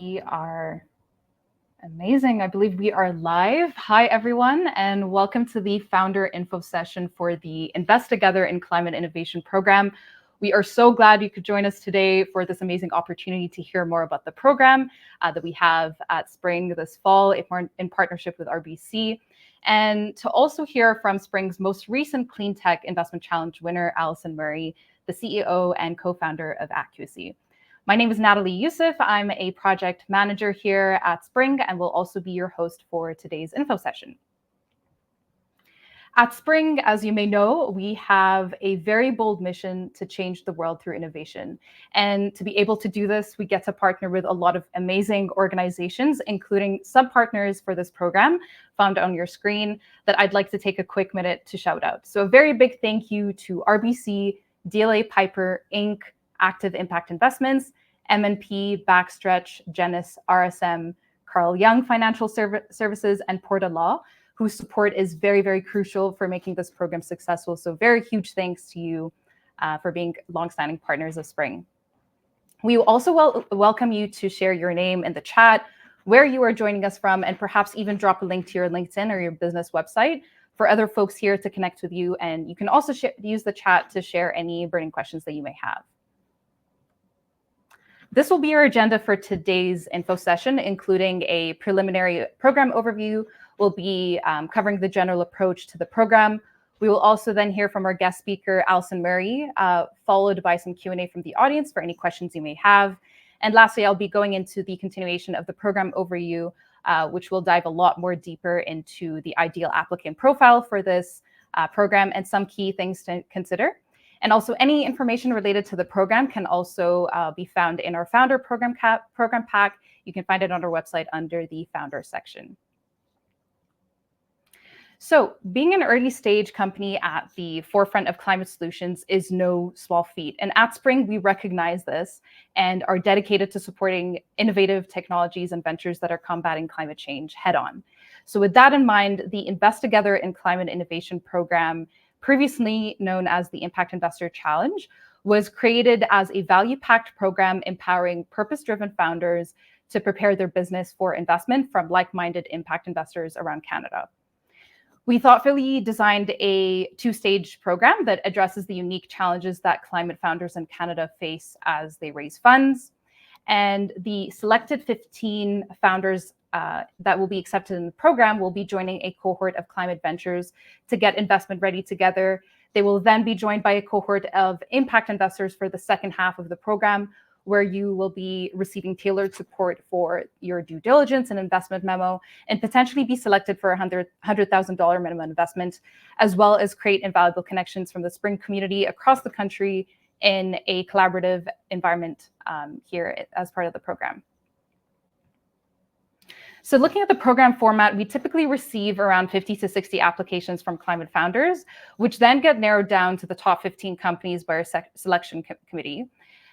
We are amazing. I believe we are live. Hi, everyone, and welcome to the founder info session for the Invest Together in Climate Innovation program. We are so glad you could join us today for this amazing opportunity to hear more about the program that we have at Spring this fall in partnership with RBC, and to also hear from Spring's most recent Clean Tech Investment Challenge winner, Alison Murray, the CEO and co-founder of Accuracy. My name is Natalie Youssef. I'm a project manager here at Spring and will also be your host for today's info session. At Spring, as you may know, we have a very bold mission to change the world through innovation. And to be able to do this, we get to partner with a lot of amazing organizations, including sub-partners for this program found on your screen that I'd like to take a quick minute to shout out. So a very big thank you to RBC, DLA Piper, Inc., Active Impact Investments, M&P, Backstretch, Genesis, RSM, Carl Young Financial Services, and Porta Law, whose support is very, very crucial for making this program successful. So very huge thanks to you for being longstanding partners of Spring. We will also welcome you to share your name in the chat, where you are joining us from, and perhaps even drop a link to your LinkedIn or your business website for other folks here to connect with you. And you can also use the chat to share any burning questions that you may have. This will be our agenda for today's info session, including a preliminary program overview. We'll be covering the general approach to the program. We will also then hear from our guest speaker, Alison Murray, followed by some Q&A from the audience for any questions you may have. And lastly, I'll be going into the continuation of the program overview, which will dive a lot more deeper into the ideal applicant profile for this program and some key things to consider. And also any information related to the program can also be found in our founder program pack. You can find it on our website under the founder section. So being an early stage company at the forefront of climate solutions is no small feat. And at Spring, we recognize this and are dedicated to supporting innovative technologies and ventures that are combating climate change head on. So with that in mind, the Invest Together in Climate Innovation program, previously known as the Impact Investor Challenge, was created as a value-packed program empowering purpose-driven founders to prepare their business for investment from like-minded impact investors around Canada. We thoughtfully designed a two-stage program that addresses the unique challenges that climate founders in Canada face as they raise funds. And the selected 15 founders that will be accepted in the program will be joining a cohort of climate ventures to get investment ready together. They will then be joined by a cohort of impact investors for the second half of the program, where you will be receiving tailored support for your due diligence and investment memo, and potentially be selected for a $100,000 minimum investment, as well as create invaluable connections from the Spring community across the country in a collaborative environment here as part of the program. So looking at the program format, we typically receive around 50 to 60 applications from climate founders, which then get narrowed down to the top 15 companies by our selection committee.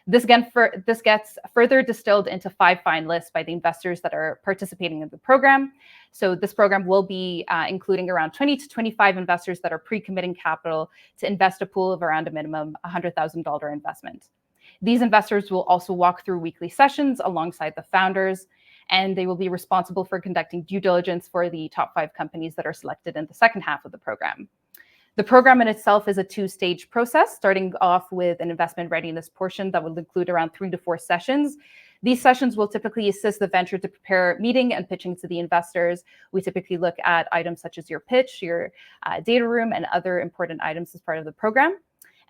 This gets further distilled into 5 finalists by the investors that are participating in the program. So this program will be including around 20 to 25 investors that are pre-committing capital to invest a pool of around a minimum $100,000 investment. These investors will also walk through weekly sessions alongside the founders, and they will be responsible for conducting due diligence for the top 5 companies that are selected in the second half of the program. The program in itself is a two-stage process, starting off with an investment readiness portion that will include around 3 to 4 sessions. These sessions will typically assist the venture to prepare meeting and pitching to the investors. We typically look at items such as your pitch, your data room, and other important items as part of the program.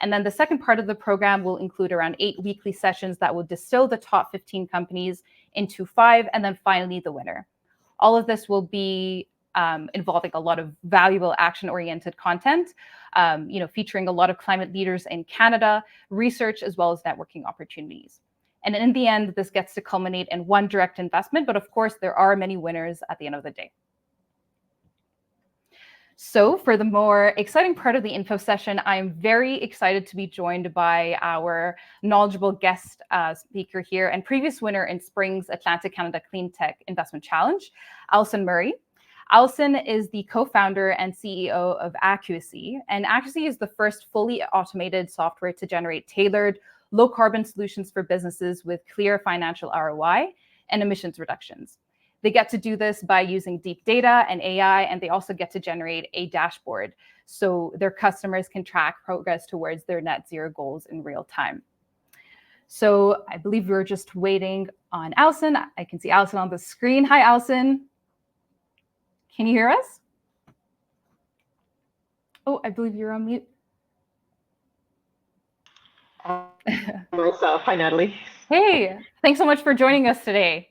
And then the second part of the program will include around 8 weekly sessions that will distill the top 15 companies into 5, and then finally the winner. All of this will be involving a lot of valuable action-oriented content, featuring a lot of climate leaders in Canada, research, as well as networking opportunities. And in the end, this gets to culminate in one direct investment, but of course, there are many winners at the end of the day. So for the more exciting part of the info session, I'm very excited to be joined by our knowledgeable guest speaker here and previous winner in Spring's Atlantic Canada Clean Tech Investment Challenge, Alison Murray. Alison is the co-founder and CEO of Accuracy, and Accuracy is the first fully automated software to generate tailored, low-carbon solutions for businesses with clear financial ROI and emissions reductions. They get to do this by using deep data and AI, and they also get to generate a dashboard so their customers can track progress towards their net zero goals in real time. So I believe we're just waiting on Alison. I can see Alison on the screen. Hi, Alison. Can you hear us? Oh, I believe you're on mute. Myself. Hi, Natalie. Hey, thanks so much for joining us today.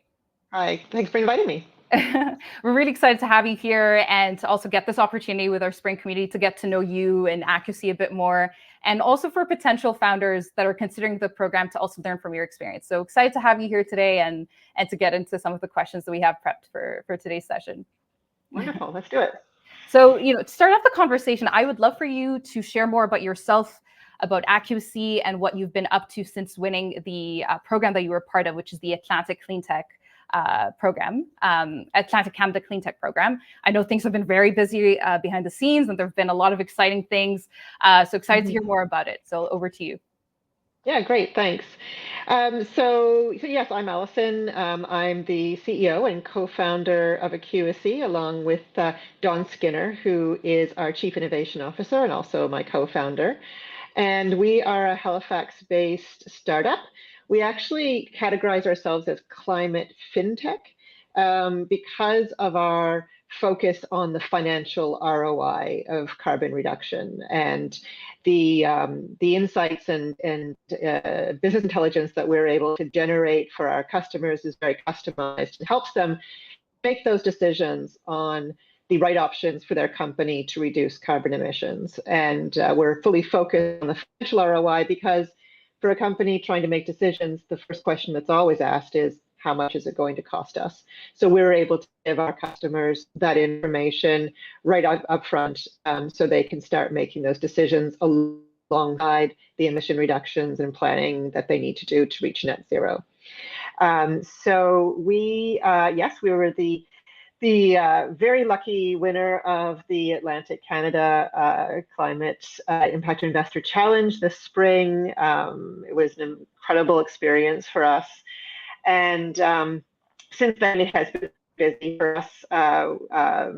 Hi, thanks for inviting me. We're really excited to have you here and to also get this opportunity with our spring community to get to know you and Accuracy a bit more, and also for potential founders that are considering the program to also learn from your experience. So excited to have you here today and to get into some of the questions that we have prepped for today's session. Wonderful, let's do it. So, to start off the conversation, I would love for you to share more about yourself, about Accuracy, and what you've been up to since winning the program that you were part of, which is the Atlantic Cleantech program, Atlantic Canada Cleantech program. I know things have been very busy behind the scenes, and there have been a lot of exciting things. So excited to hear more about it. So over to you. Yeah, great, thanks. So yes, I'm Alison. I'm the CEO and co-founder of Accuracy, along with Dawn Skinner, who is our Chief Innovation Officer and also my co-founder. And we are a Halifax-based startup. We actually categorize ourselves as climate fintech because of our focus on the financial ROI of carbon reduction, and the insights and business intelligence that we're able to generate for our customers is very customized and helps them make those decisions on the right options for their company to reduce carbon emissions. And we're fully focused on the financial ROI because for a company trying to make decisions, the first question that's always asked is, how much is it going to cost us? So we're able to give our customers that information right up front, so they can start making those decisions alongside the emission reductions and planning that they need to do to reach net zero. So we were the very lucky winner of the Atlantic Canada Climate Impact Investor Challenge this spring. It was an incredible experience for us. And since then, it has been busy for us. I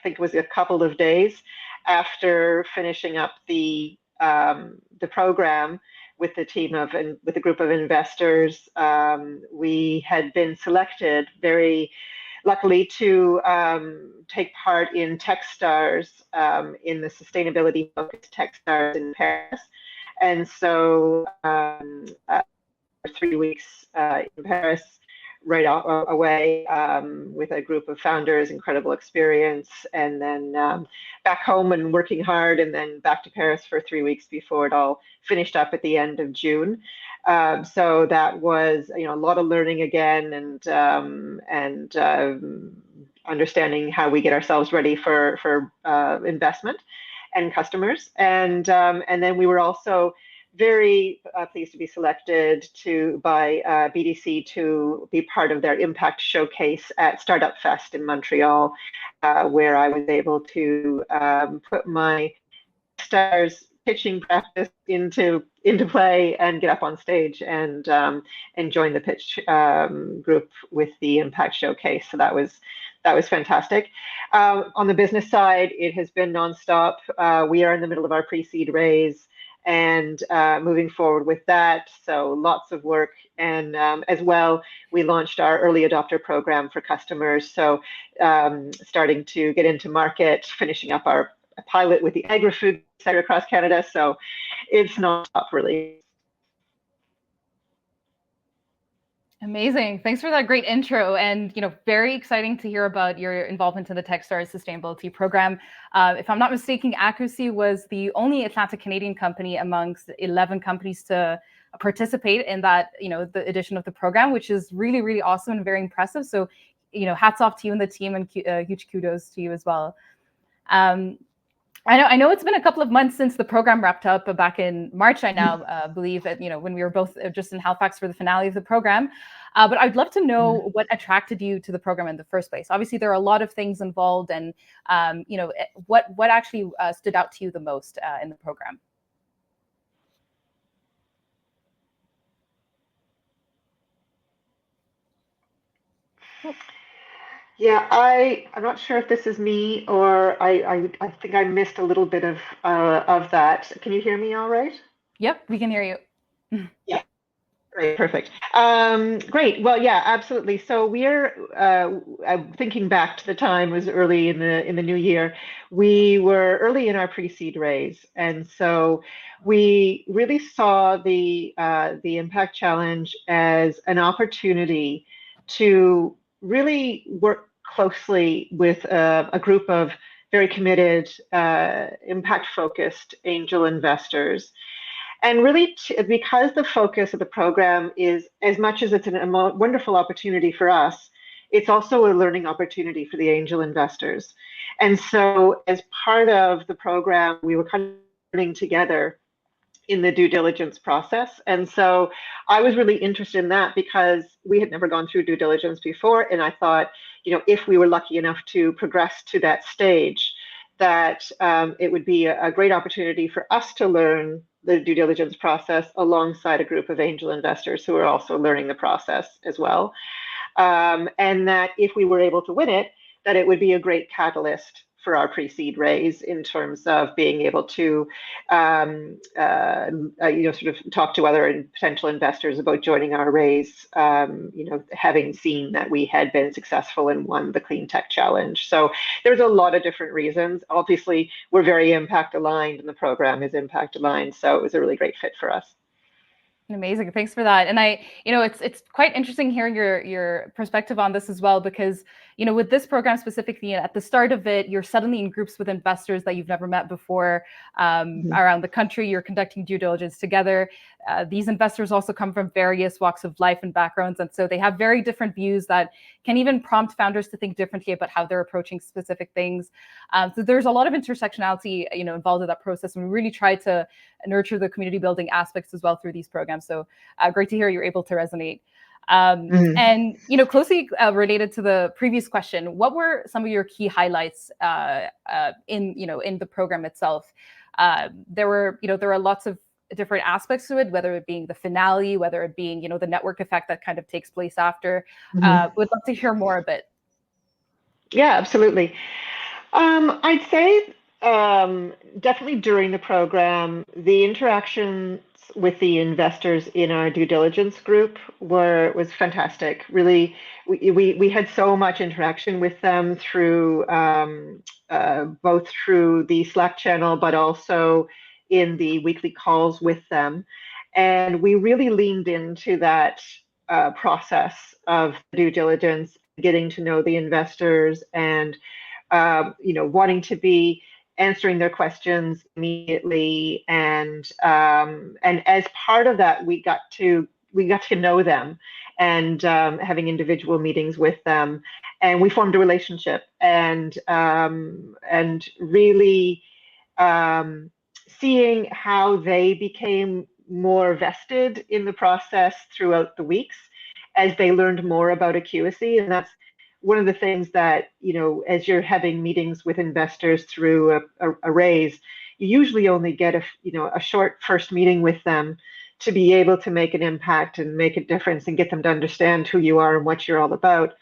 think it was a couple of days after finishing up the program with the team of and with a group of investors. We had been selected very luckily to take part in Techstars, in the sustainability focused Techstars in Paris. And so 3 weeks in Paris right away with a group of founders, incredible experience, and then back home and working hard, and then back to Paris for 3 weeks before it all finished up at the end of June. So that was, a lot of learning again, and understanding how we get ourselves ready for investment and customers, and then we were also very pleased to be selected by BDC to be part of their impact showcase at Startup Fest in Montreal, where I was able to put my stars pitching practice into play and get up on stage and join the pitch group with the impact showcase. So that was fantastic. On the business side, it has been nonstop. We are in the middle of our pre-seed raise and moving forward with that. So lots of work. And as well, we launched our early adopter program for customers. So starting to get into market, finishing up our pilot with the agri-food sector across Canada. So it's non-stop, really. Amazing. Thanks for that great intro. And, very exciting to hear about your involvement in the Techstars Sustainability Program. If I'm not mistaken, Accuracy was the only Atlantic Canadian company amongst 11 companies to participate in that, the edition of the program, which is really, really awesome and very impressive. So, hats off to you and the team, and huge kudos to you as well. I know it's been a couple of months since the program wrapped up back in March. I now believe that, when we were both just in Halifax for the finale of the program. But I'd love to know what attracted you to the program in the first place. Obviously, there are a lot of things involved, and what actually stood out to you the most in the program? Yeah, I'm not sure if this is me or I think I missed a little bit of that. Can you hear me all right? Yep, we can hear you. Yeah. Great, perfect. Great. Well, yeah, absolutely. So we're thinking back to the time was early in the new year. We were early in our pre-seed raise, and so we really saw the Impact Challenge as an opportunity to really work closely with a group of very committed, impact-focused angel investors and really, because the focus of the program is as much as it's a wonderful opportunity for us, it's also a learning opportunity for the angel investors. And so, as part of the program, we were kind of learning together in the due diligence process. And so I was really interested in that because we had never gone through due diligence before. And I thought, if we were lucky enough to progress to that stage, that it would be a great opportunity for us to learn the due diligence process alongside a group of angel investors who are also learning the process as well. And that if we were able to win it, that it would be a great catalyst for our pre-seed raise in terms of being able to, sort of talk to other potential investors about joining our raise. Having seen that we had been successful and won the Clean Tech Challenge. So there's a lot of different reasons. Obviously, we're very impact aligned, and the program is impact aligned. So it was a really great fit for us. Amazing. Thanks for that. And it's quite interesting hearing your perspective on this as well, because, with this program specifically, at the start of it, you're suddenly in groups with investors that you've never met before around the country. You're conducting due diligence together. These investors also come from various walks of life and backgrounds. And so they have very different views that can even prompt founders to think differently about how they're approaching specific things. So there's a lot of intersectionality, involved in that process. And we really try to nurture the community building aspects as well through these programs. So great to hear you're able to resonate. And closely related to the previous question, what were some of your key highlights in the program itself? There were lots of different aspects to it, whether it being the finale, whether it being the network effect that kind of takes place after. Would love to hear more a bit. Yeah, absolutely. I'd say definitely during the program, the interactions with the investors in our due diligence group was fantastic. Really, we had so much interaction with them through both through the Slack channel, but also in the weekly calls with them, and we really leaned into that process of due diligence, getting to know the investors and wanting to be answering their questions immediately, and as part of that, we got to know them and having individual meetings with them, and we formed a relationship, and really seeing how they became more vested in the process throughout the weeks as they learned more about Acuity. And that's one of the things that, as you're having meetings with investors through a raise, you usually only get a short first meeting with them to be able to make an impact and make a difference and get them to understand who you are and what you're all about.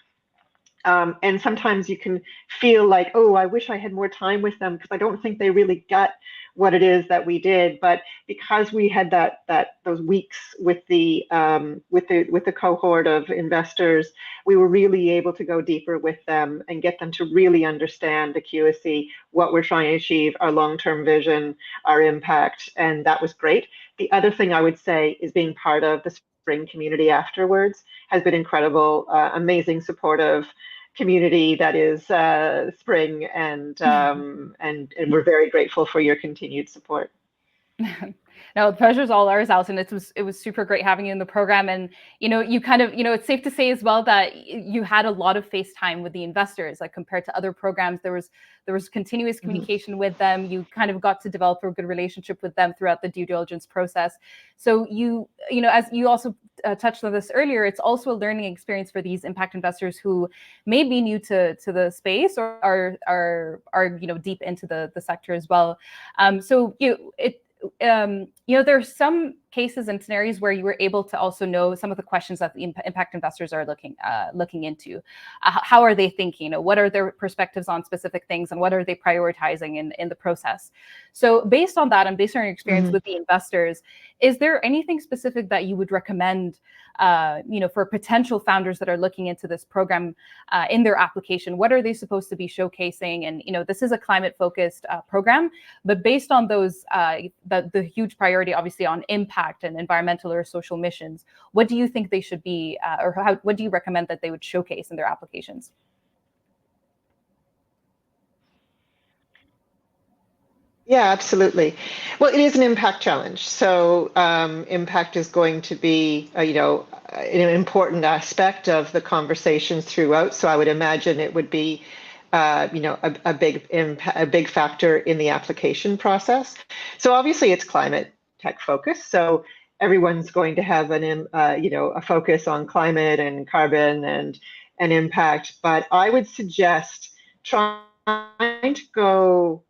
And sometimes you can feel like, oh, I wish I had more time with them because I don't think they really got what it is that we did. But because we had those weeks with the cohort of investors, we were really able to go deeper with them and get them to really understand the QSC, what we're trying to achieve, our long-term vision, our impact, and that was great. The other thing I would say is being part of the Spring community afterwards has been incredible, amazing, supportive community that is Spring, and we're very grateful for your continued support. No, the pleasure's all ours, Alison. It was super great having you in the program, and you kind of it's safe to say as well that you had a lot of face time with the investors, like compared to other programs. There was continuous communication with them. You kind of got to develop a good relationship with them throughout the due diligence process. So as you also touched on this earlier, it's also a learning experience for these impact investors who may be new to the space or are deep into the sector as well. So there's some cases and scenarios where you were able to also know some of the questions that the impact investors are looking into? How are they thinking? What are their perspectives on specific things, and what are they prioritizing in the process? So based on that, and based on your experience with the investors, is there anything specific that you would recommend for potential founders that are looking into this program in their application? What are they supposed to be showcasing? And this is a climate-focused program, but based on those, the huge priority, obviously, on impact and environmental or social missions, what do you think they should be, what do you recommend that they would showcase in their applications? Yeah, absolutely. Well, it is an impact challenge. So impact is going to be, an important aspect of the conversations throughout. So I would imagine it would be, a big factor in the application process. So obviously it's climate tech focused. So everyone's going to have a focus on climate and carbon and impact. But I would suggest trying to go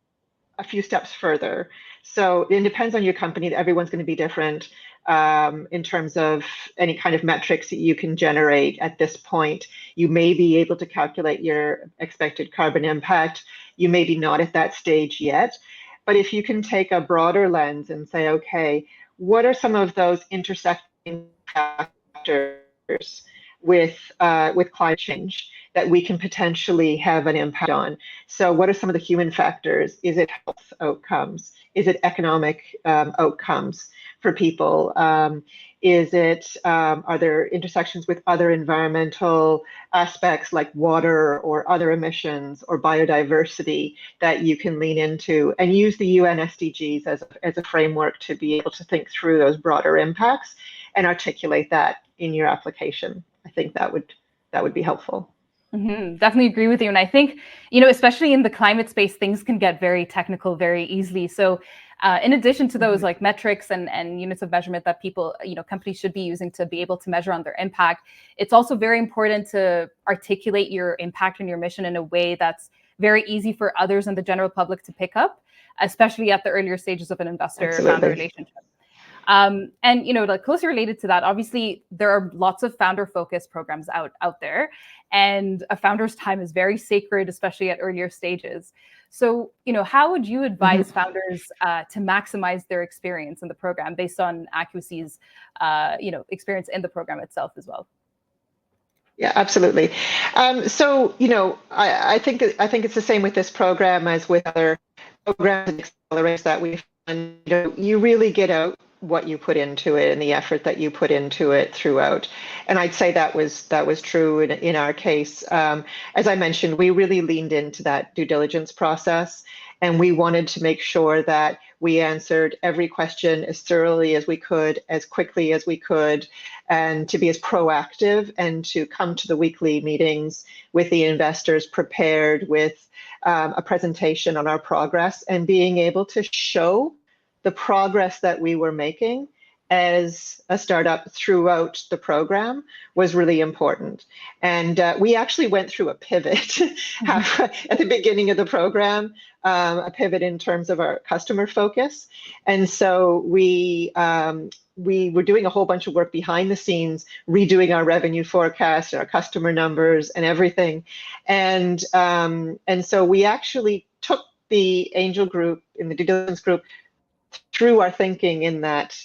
a few steps further. So it depends on your company. Everyone's going to be different in terms of any kind of metrics that you can generate at this point. You may be able to calculate your expected carbon impact. You may be not at that stage yet. But if you can take a broader lens and say, okay, what are some of those intersecting factors with climate change that we can potentially have an impact on? So what are some of the human factors? Is it health outcomes? Is it economic outcomes for people? Are there intersections with other environmental aspects like water or other emissions or biodiversity that you can lean into and use the UN SDGs as a framework to be able to think through those broader impacts and articulate that in your application? I think that would be helpful. Definitely agree with you. And I think, especially in the climate space, things can get very technical very easily. So in addition to those like metrics and units of measurement that people, companies should be using to be able to measure on their impact, it's also very important to articulate your impact and your mission in a way that's very easy for others and the general public to pick up, especially at the earlier stages of an investor-founder relationship. And like closely related to that, obviously there are lots of founder-focused programs out there, and a founder's time is very sacred, especially at earlier stages. So, how would you advise founders to maximize their experience in the program based on Accuracy's, experience in the program itself as well? Yeah, absolutely. So, I think it's the same with this program as with other programs and accelerators that we've done. You really get out what you put into it and the effort that you put into it throughout. And I'd say that was true in our case. As I mentioned, we really leaned into that due diligence process, and we wanted to make sure that we answered every question as thoroughly as we could, as quickly as we could, and to be as proactive and to come to the weekly meetings with the investors prepared with a presentation on our progress and being able to show the progress that we were making as a startup throughout the program was really important. And we actually went through a pivot at the beginning of the program, a pivot in terms of our customer focus. And so we were doing a whole bunch of work behind the scenes, redoing our revenue forecast, our customer numbers and everything. And so we actually took the angel group in the due diligence group through our thinking in that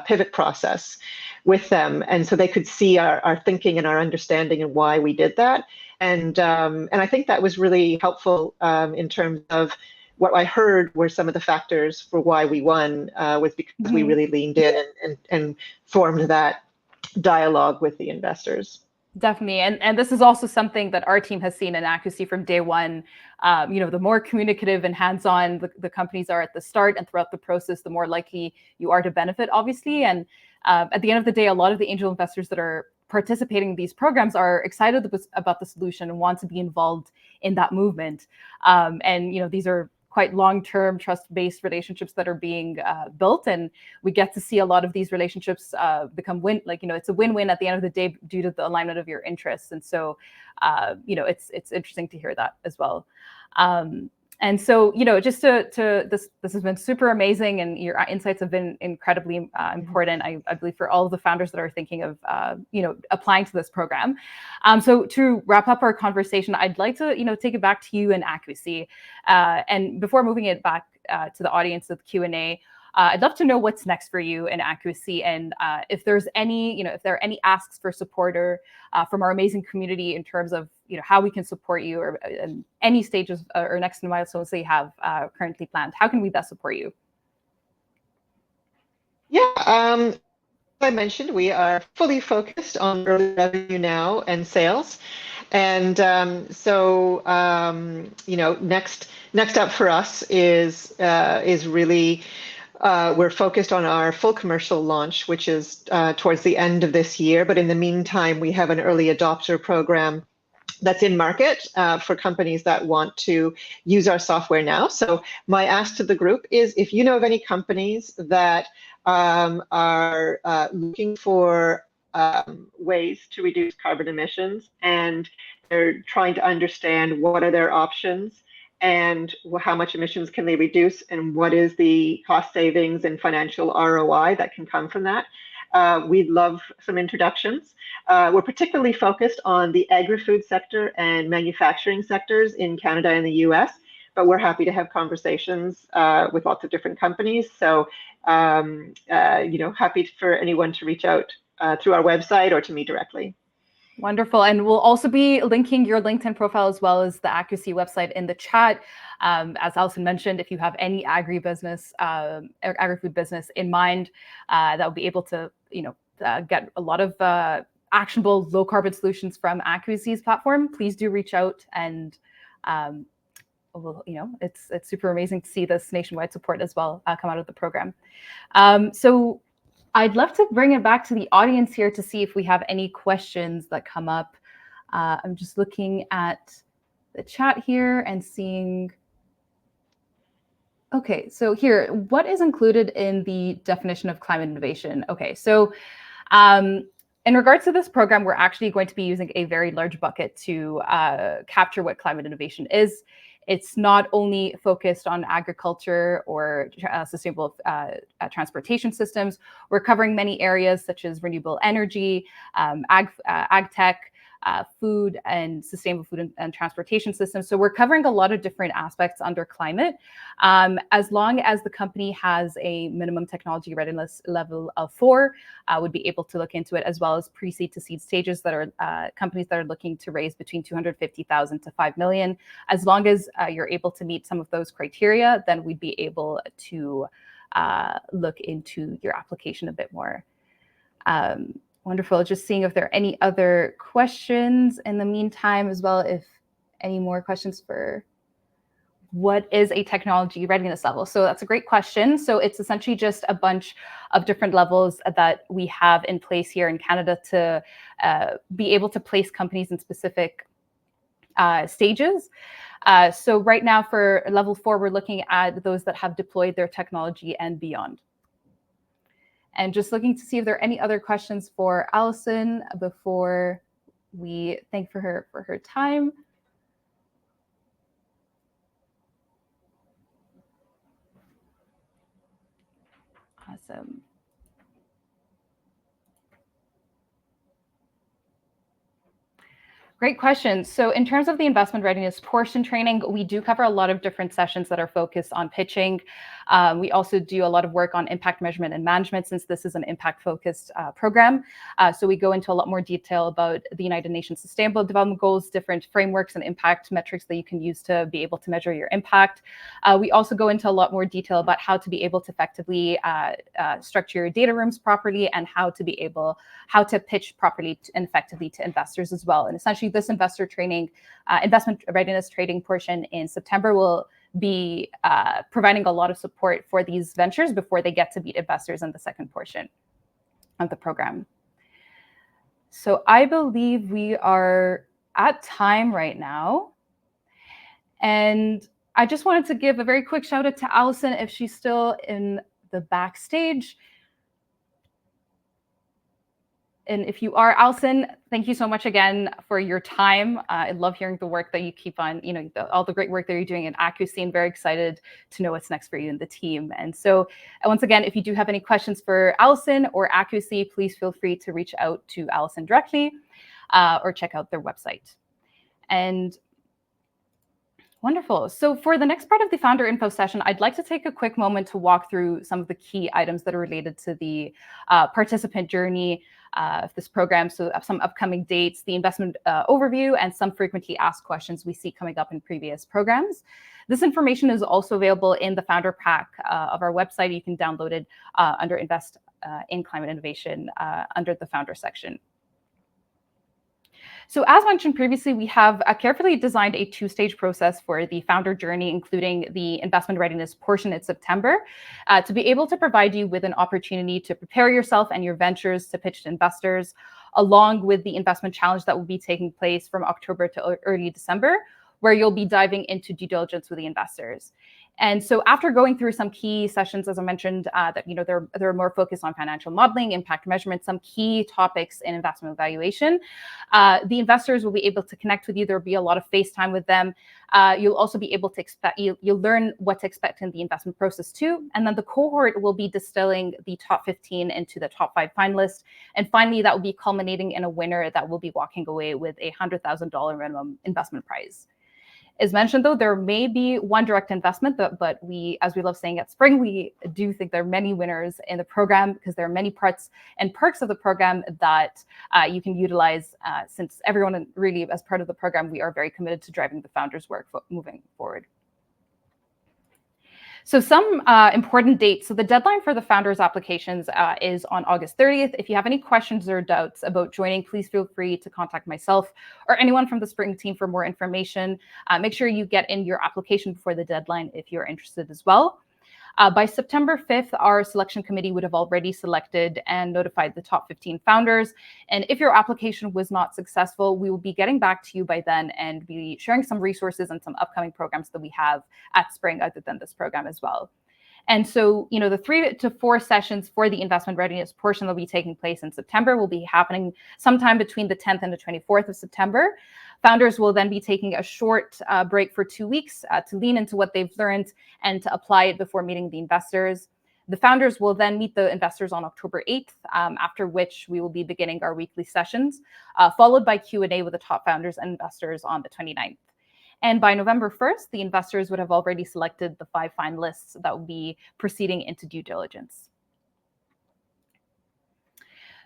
pivot process with them, and so they could see our thinking and our understanding and why we did that. And I think that was really helpful in terms of what I heard were some of the factors for why we won was because we really leaned in and formed that dialogue with the investors. Definitely. And this is also something that our team has seen in Accuracy from day one. The more communicative and hands-on the companies are at the start and throughout the process, the more likely you are to benefit, obviously. And at the end of the day, a lot of the angel investors that are participating in these programs are excited about the solution and want to be involved in that movement. And these are quite long-term trust-based relationships that are being built, and we get to see a lot of these relationships become it's a win-win at the end of the day due to the alignment of your interests. And so it's interesting to hear that as well. And so, just this has been super amazing, and your insights have been incredibly important, I believe, for all of the founders that are thinking of, applying to this program. So to wrap up our conversation, I'd like to, take it back to you and accuracy. And before moving it back to the audience with Q&A, I'd love to know what's next for you in accuracy, and if there's any, if there are any asks for support or from our amazing community in terms of, how we can support you, or any stages or next milestones that you have currently planned. How can we best support you? Yeah, as I mentioned, we are fully focused on early revenue now and sales. And next up for us is really we're focused on our full commercial launch, which is towards the end of this year. But in the meantime, we have an early adopter program that's in market for companies that want to use our software now. So my ask to the group is, if you know of any companies that are looking for ways to reduce carbon emissions, and they're trying to understand what are their options and how much emissions can they reduce, and what is the cost savings and financial ROI that can come from that, we'd love some introductions. We're particularly focused on the agri-food sector and manufacturing sectors in Canada and the US, but we're happy to have conversations with lots of different companies. So, happy for anyone to reach out through our website or to me directly. Wonderful. And we'll also be linking your LinkedIn profile as well as the Accuracy website in the chat. As Alison mentioned, if you have any agri-business or agri-food business in mind that will be able to, get a lot of actionable low carbon solutions from Accuracy's platform, please do reach out. And it's super amazing to see this nationwide support as well come out of the program. So I'd love to bring it back to the audience here to see if we have any questions that come up. I'm just looking at the chat here and seeing. Okay, so here, what is included in the definition of climate innovation? Okay, so in regards to this program, we're actually going to be using a very large bucket to capture what climate innovation is. It's not only focused on agriculture or sustainable transportation systems. We're covering many areas such as renewable energy, ag tech, food and sustainable food and transportation systems. So we're covering a lot of different aspects under climate. As long as the company has a minimum technology readiness level of 4, would be able to look into it, as well as pre-seed to seed stages that are companies that are looking to raise between 250,000 to 5 million. As long as you're able to meet some of those criteria, then we'd be able to look into your application a bit more. Wonderful. Just seeing if there are any other questions in the meantime, as well, if any more questions for what is a technology readiness level. So that's a great question. So it's essentially just a bunch of different levels that we have in place here in Canada to be able to place companies in specific stages. So right now for level 4, we're looking at those that have deployed their technology and beyond. And just looking to see if there are any other questions for Alison before we thank her for her time. Awesome. Great question. So in terms of the investment readiness portion training, we do cover a lot of different sessions that are focused on pitching. We also do a lot of work on impact measurement and management, since this is an impact-focused program. So we go into a lot more detail about the United Nations Sustainable Development Goals, different frameworks and impact metrics that you can use to be able to measure your impact. We also go into a lot more detail about how to be able to effectively structure your data rooms properly, and how to pitch properly and effectively to investors as well. And essentially, this investment readiness training portion in September will be providing a lot of support for these ventures before they get to meet investors in the second portion of the program. So I believe we are at time right now. And I just wanted to give a very quick shout out to Alison if she's still in the backstage. And if you are, Alison, thank you so much again for your time. I love hearing the work that you keep on, all the great work that you're doing in accuracy, and very excited to know what's next for you and the team. And so once again, if you do have any questions for Alison or accuracy, please feel free to reach out to Alison directly or check out their website. And wonderful. So for the next part of the founder info session, I'd like to take a quick moment to walk through some of the key items that are related to the participant journey of this program. So some upcoming dates, the investment overview, and some frequently asked questions we see coming up in previous programs. This information is also available in the founder pack of our website. You can download it under Invest in Climate Innovation under the founder section. So as mentioned previously, we have carefully designed a two-stage process for the founder journey, including the investment readiness portion in September, to be able to provide you with an opportunity to prepare yourself and your ventures to pitch to investors, along with the investment challenge that will be taking place from October to early December, where you'll be diving into due diligence with the investors. And so after going through some key sessions, as I mentioned, that they're more focused on financial modeling, impact measurement, some key topics in investment evaluation, the investors will be able to connect with you. There'll be a lot of face time with them. You'll also be able to you'll learn what to expect in the investment process too. And then the cohort will be distilling the top 15 into the top 5 finalists. And finally, that will be culminating in a winner that will be walking away with a $100,000 minimum investment prize. As mentioned, though, there may be one direct investment, but we, as we love saying at Spring, we do think there are many winners in the program because there are many parts and perks of the program that you can utilize. Since everyone really, as part of the program, we are very committed to driving the founders' work moving forward. So some important dates. So the deadline for the founders applications is on August 30th. If you have any questions or doubts about joining, please feel free to contact myself or anyone from the Spring team for more information. Make sure you get in your application before the deadline if you're interested as well. By September 5th, our selection committee would have already selected and notified the top 15 founders. And if your application was not successful, we will be getting back to you by then and be sharing some resources and some upcoming programs that we have at Spring other than this program as well. And so, the 3 to 4 sessions for the investment readiness portion that will be taking place in September will be happening sometime between the 10th and the 24th of September. Founders will then be taking a short break for 2 weeks to lean into what they've learned and to apply it before meeting the investors. The founders will then meet the investors on October 8th, after which we will be beginning our weekly sessions, followed by Q&A with the top founders and investors on the 29th. And by November 1st, the investors would have already selected the 5 finalists that will be proceeding into due diligence.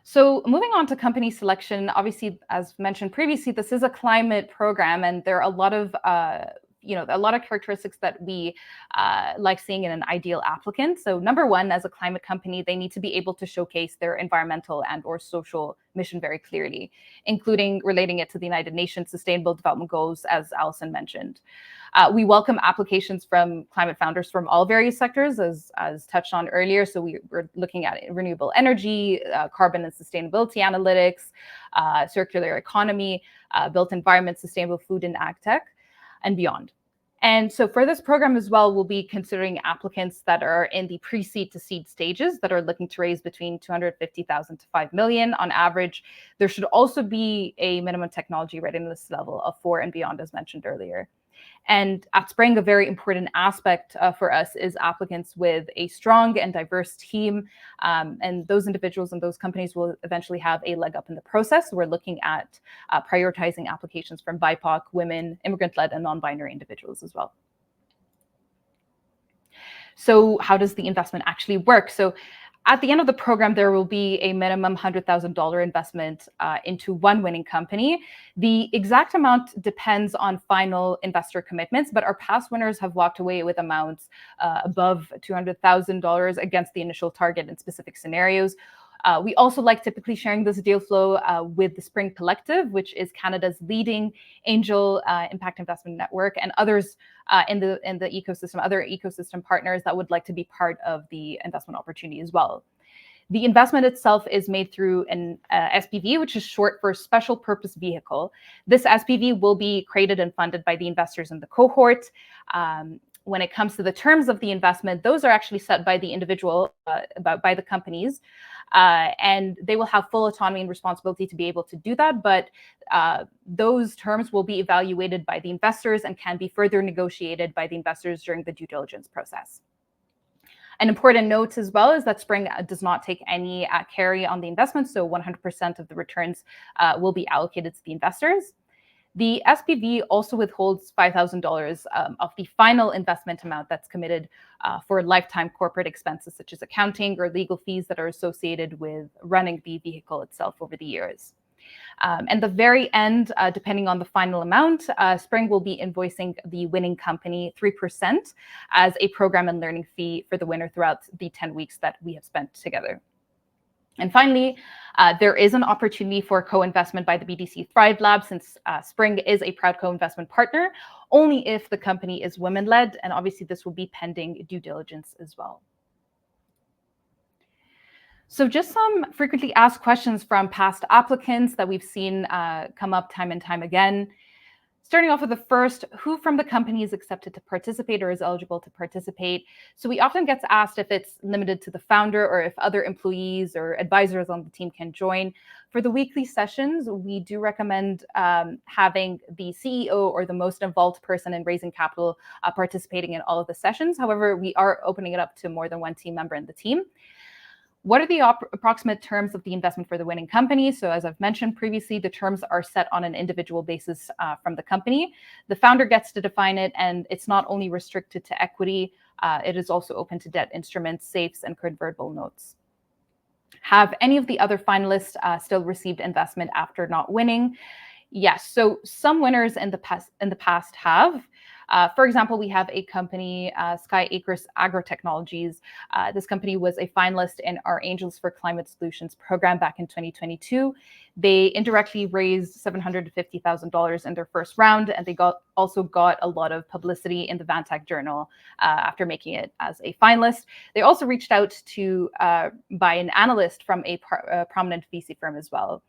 So moving on to company selection, obviously, as mentioned previously, this is a climate program, and there are a lot of characteristics that we like seeing in an ideal applicant. So number one, as a climate company, they need to be able to showcase their environmental and or social mission very clearly, including relating it to the United Nations Sustainable Development Goals, as Alison mentioned. We welcome applications from climate founders from all various sectors, as touched on earlier. So we're looking at renewable energy, carbon and sustainability analytics, circular economy, built environment, sustainable food and ag tech, and beyond. And so for this program as well, we'll be considering applicants that are in the pre-seed to seed stages that are looking to raise between $250,000 to $5 million on average. There should also be a minimum technology readiness level of 4 and beyond, as mentioned earlier. And at Spring, a very important aspect for us is applicants with a strong and diverse team. And those individuals and those companies will eventually have a leg up in the process. We're looking at prioritizing applications from BIPOC, women, immigrant-led, and non-binary individuals as well. So how does the investment actually work? So at the end of the program, there will be a minimum $100,000 investment into one winning company. The exact amount depends on final investor commitments, but our past winners have walked away with amounts above $200,000 against the initial target in specific scenarios. We also like typically sharing this deal flow with the Spring Collective, which is Canada's leading angel impact investment network, and others in the ecosystem, other ecosystem partners that would like to be part of the investment opportunity as well. The investment itself is made through an SPV, which is short for Special Purpose Vehicle. This SPV will be created and funded by the investors in the cohort. When it comes to the terms of the investment, those are actually set by the individual, by the companies, and they will have full autonomy and responsibility to be able to do that. But those terms will be evaluated by the investors and can be further negotiated by the investors during the due diligence process. An important note as well is that Spring does not take any carry on the investment, so 100% of the returns will be allocated to the investors. The SPV also withholds $5,000 of the final investment amount that's committed for lifetime corporate expenses, such as accounting or legal fees that are associated with running the vehicle itself over the years. And the very end, depending on the final amount, Spring will be invoicing the winning company 3% as a program and learning fee for the winner throughout the 10 weeks that we have spent together. And finally, there is an opportunity for co-investment by the BDC Thrive Lab, since Spring is a proud co-investment partner, only if the company is women-led, and obviously this will be pending due diligence as well. So just some frequently asked questions from past applicants that we've seen come up time and time again. Starting off with the first, who from the company is accepted to participate or is eligible to participate? So we often get asked if it's limited to the founder or if other employees or advisors on the team can join. For the weekly sessions, we do recommend having the CEO or the most involved person in raising capital participating in all of the sessions. However, we are opening it up to more than one team member in the team. What are the approximate terms of the investment for the winning company? So as I've mentioned previously, the terms are set on an individual basis from the company. The founder gets to define it, and it's not only restricted to equity, it is also open to debt instruments, safes, and convertible notes. Have any of the other finalists still received investment after not winning? Yes, so some winners in the past have. For example, we have a company, Sky Acres Agrotechnologies. This company was a finalist in our Angels for Climate Solutions program back in 2022. They indirectly raised $750,000 in their first round, and they also got a lot of publicity in the Vantech Journal after making it as a finalist. They also reached out to by an analyst from a prominent VC firm as well.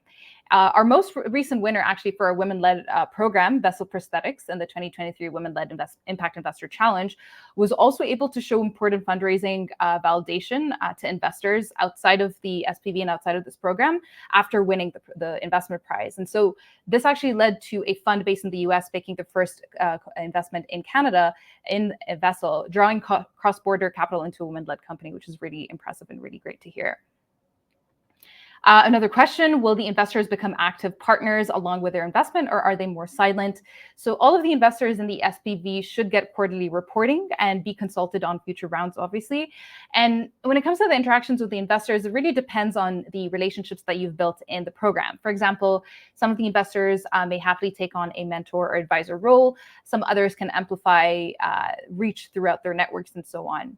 Our most recent winner, actually, for a women-led program, Vessel Prosthetics, and the 2023 Women-Led Impact Investor Challenge, was also able to show important fundraising validation to investors outside of the SPV and outside of this program after winning the investment prize. And so this actually led to a fund based in the US making the first investment in Canada in a Vessel, drawing cross-border capital into a women-led company, which is really impressive and really great to hear. Another question, will the investors become active partners along with their investment, or are they more silent? So all of the investors in the SPV should get quarterly reporting and be consulted on future rounds, obviously. And when it comes to the interactions with the investors, it really depends on the relationships that you've built in the program. For example, some of the investors may happily take on a mentor or advisor role. Some others can amplify reach throughout their networks and so on.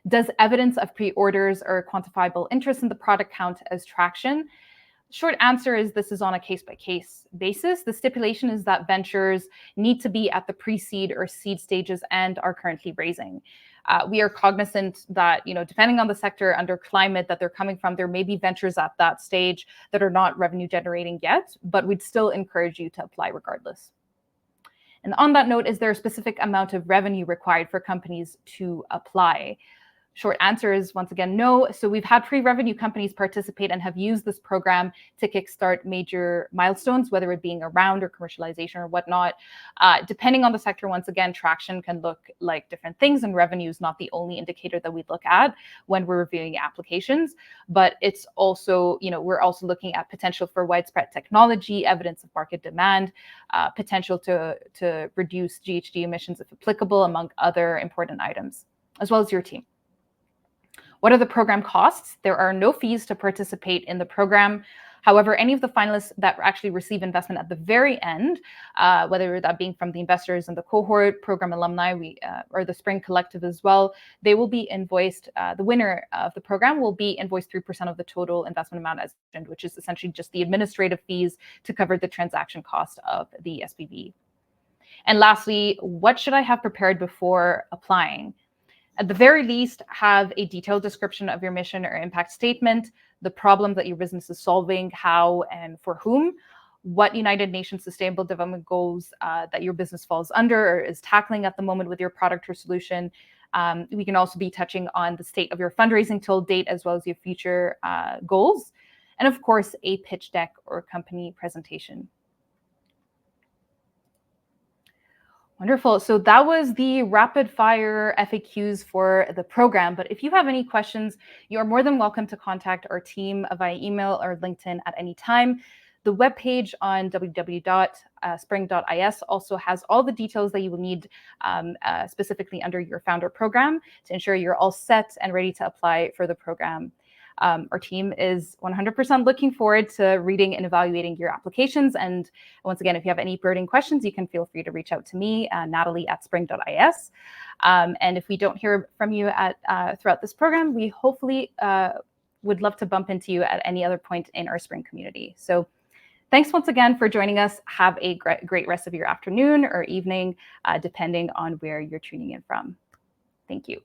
Does evidence of pre-orders or quantifiable interest in the product count as traction? Short answer is this is on a case-by-case basis. The stipulation is that ventures need to be at the pre-seed or seed stages and are currently raising. We are cognizant that, depending on the sector under climate that they're coming from, there may be ventures at that stage that are not revenue generating yet, but we'd still encourage you to apply regardless. And on that note, is there a specific amount of revenue required for companies to apply? Short answer is, once again, no. So we've had pre-revenue companies participate and have used this program to kickstart major milestones, whether it being a round or commercialization or whatnot. Depending on the sector, once again, traction can look like different things, and revenue is not the only indicator that we look at when we're reviewing applications. But it's also, we're also looking at potential for widespread technology, evidence of market demand, potential to reduce GHG emissions if applicable, among other important items, as well as your team. What are the program costs? There are no fees to participate in the program. However, any of the finalists that actually receive investment at the very end, whether that being from the investors in the cohort, program alumni, or the Spring Collective as well, they will be invoiced. The winner of the program will be invoiced 3% of the total investment amount as mentioned, which is essentially just the administrative fees to cover the transaction cost of the SPV. And lastly, what should I have prepared before applying? At the very least, have a detailed description of your mission or impact statement, the problem that your business is solving, how and for whom. what United Nations Sustainable Development Goals that your business falls under or is tackling at the moment with your product or solution. We can also be touching on the state of your fundraising till date, as well as your future goals. And of course, a pitch deck or company presentation. Wonderful. So that was the rapid fire FAQs for the program. But if you have any questions, you are more than welcome to contact our team via email or LinkedIn at any time. The webpage on www.spring.is also has all the details that you will need specifically under your founder program to ensure you're all set and ready to apply for the program. Our team is 100% looking forward to reading and evaluating your applications. And once again, if you have any burning questions, you can feel free to reach out to me, Natalie@spring.is. And if we don't hear from you throughout this program, we hopefully would love to bump into you at any other point in our Spring community. So thanks once again for joining us. Have a great rest of your afternoon or evening, depending on where you're tuning in from. Thank you.